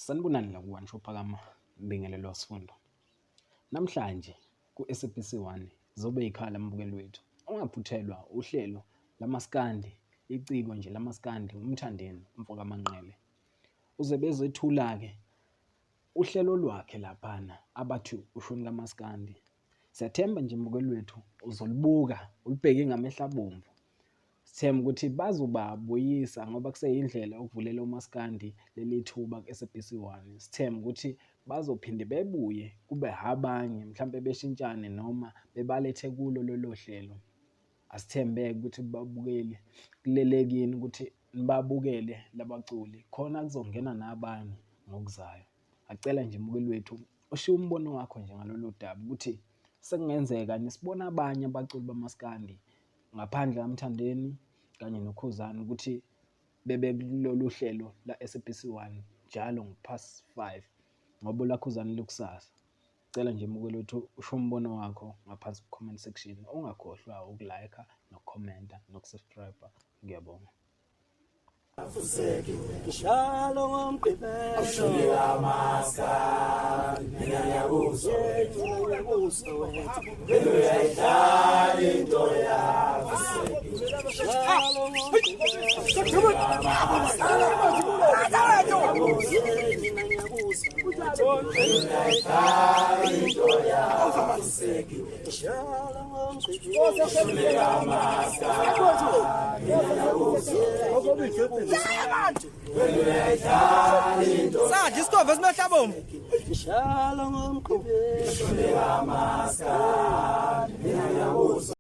Sanibonani la ku-One Phakama Mbingelelo Sifundo. Namhlanje ku-SABC 1 zobe yikhala mbukeli wethu. Ungaphuthelwa uhlelo lamaskandi, iciko nje lamaskandi uMthandeni Mfoka Manqele. Uze bezethula-ke uhlelo lwakhe laphana abathi ushuni kamaskandi. Siyathemba nje mbukeli wethu uzolibuka ulibheke ngamehlo abomvu. Sithemba ukuthi bazobabuyisa ngoba kuseyindlela ukuvulela umaskandi leli thuba ku-SABC 1. Sithemba ukuthi bazophinde bebuye kube abanye mhlambe beshintshane noma bebalethe kulo lolo hlelo. Asithembeke ukuthi babukele kulelekini ukuthi nibabukele labaculi khona kuzongena nabanye ngokuzayo. Acela nje mbukeli wethu ushiye umbono wakho nje ngalolu daba ukuthi sekungenzeka nisibona abanye abaculi bamaskandi ngaphandle kaMthandeni kanye noKhuzani ukuthi bebe kulolu hlelo la SABC 1 njalo ngo-5:30 ngoba laKhuzani likusasa. Cela nje mbukeli wethu usho umbono wakho ngaphansi ku-comment section. Ungakhohlwa ukulike nokukhomenta nokusubscribe. Ngiyabonga. Njalo ngomgqibelo ushila maskandi mina ngiyakuzwa wethu uyayidlala into yakho njalo ngomgqibelo ushila maskandi Sathi isikove simehlabomvu. Njalo ngomgqibelo ushila maskandi mina ngiyakuzwa